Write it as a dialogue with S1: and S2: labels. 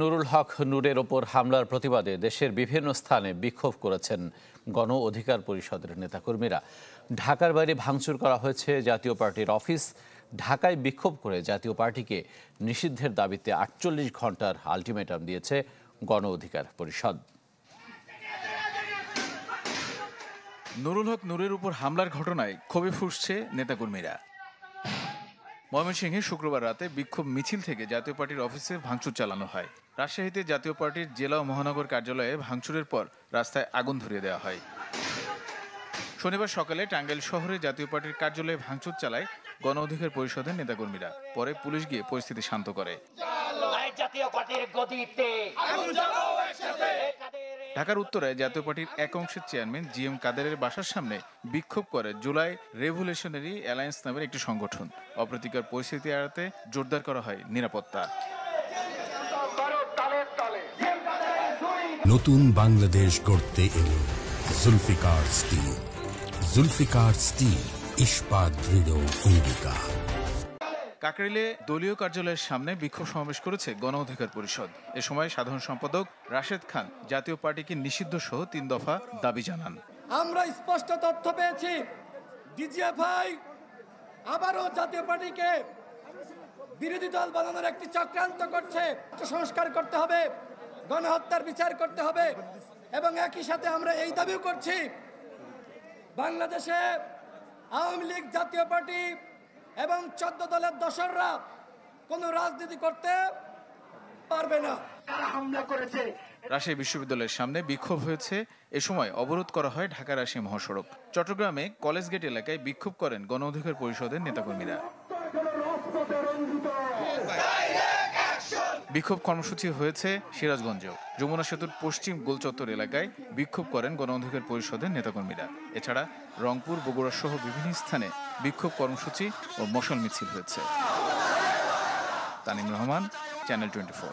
S1: নুরুল হক নূরের ওপর হামলার প্রতিবাদে দেশের বিভিন্ন স্থানে বিক্ষোভ করেছেন গণ অধিকার পরিষদের নেতাকর্মীরা। ঢাকার বাইরে ভাঙচুর করা হয়েছে জাতীয় পার্টির অফিস। ঢাকায় বিক্ষোভ করে জাতীয় পার্টিকে নিষিদ্ধের দাবিতে ৪৮ ঘণ্টার আলটিমেটাম দিয়েছে গণ অধিকার পরিষদ।
S2: নুরুল হক নূরের উপর হামলার ঘটনায় ক্ষোভে ফুঁসছে নেতাকর্মীরা। ময়মনসিংহে শুক্রবার রাতে বিক্ষোভ মিছিল থেকে জাতীয় পার্টির অফিসে ভাঙচুর চালানো হয়। রাজশাহীতে জাতীয় পার্টির জেলা ও মহানগর কার্যালয়ে ভাঙচুরের পর রাস্তায় আগুন ধরিয়ে দেওয়া হয়। শনিবার সকালে টাঙ্গাইল শহরে জাতীয় পার্টির কার্যালয়ে ভাঙচুর চালায় গণ অধিকার পরিষদের নেতাকর্মীরা। পরে পুলিশ গিয়ে পরিস্থিতি শান্ত করে। ঢাকার উত্তরায় জাতীয় পার্টির এক অংশের চেয়ারম্যান GM কাদেরের বাসার সামনে বিক্ষোভ করে জুলাই রেভলিউশনারি অ্যালায়েন্স নামের একটি সংগঠন। অপ্রীতিকর পরিস্থিতি এড়াতে জোরদার করা হয় নিরাপত্তা।
S3: নতুন বাংলাদেশ গড়তে এলো জুলফিকার স্টিল। জুলফিকার স্টিল, ইস্পাত দৃঢ় অঙ্গীকার।
S2: কাকরাইলে দলীয় কার্যালয়ের সামনে বিক্ষোভ সমাবেশ করেছে গণ অধিকার পরিষদ। এ সময় সাধারণ সম্পাদক রাশেদ খান জাতীয় পার্টিকে নিষিদ্ধ সহ ৩ দফা দাবি জানান।
S4: আমরা স্পষ্ট তথ্য পেয়েছি, ডিজিএফআই আবারও জাতীয় পার্টিকে বিরোধী দল বানানোর একটি চক্রান্ত করছে। সংস্কার করতে হবে, গণহত্যার বিচার করতে হবে এবং একই সাথে আমরা এই দাবিও করছি, বাংলাদেশে আওয়ামী লীগ, জাতীয় পার্টি এবং 14 দলের দোসররা কোনো রাজনীতি করতে পারবে না। হামলা করেছে।
S2: রাজশাহী বিশ্ববিদ্যালয়ের সামনে বিক্ষোভ হয়েছে। এ সময় অবরোধ করা হয় ঢাকা রাজশাহী মহাসড়ক। চট্টগ্রামে কলেজ গেট এলাকায় বিক্ষোভ করেন গণ অধিকার পরিষদের নেতাকর্মীরা। বিক্ষোভ কর্মসূচি হয়েছে সিরাজগঞ্জেও। যমুনা সেতুর পশ্চিম গোলচত্বর এলাকায় বিক্ষোভ করেন গণ অধিকার পরিষদের নেতাকর্মীরা। এছাড়া রংপুর, বগুড়া সহ বিভিন্ন স্থানে বিক্ষোভ কর্মসূচি ও মশাল মিছিল হয়েছে। তানিম রহমান, চ্যানেল 24।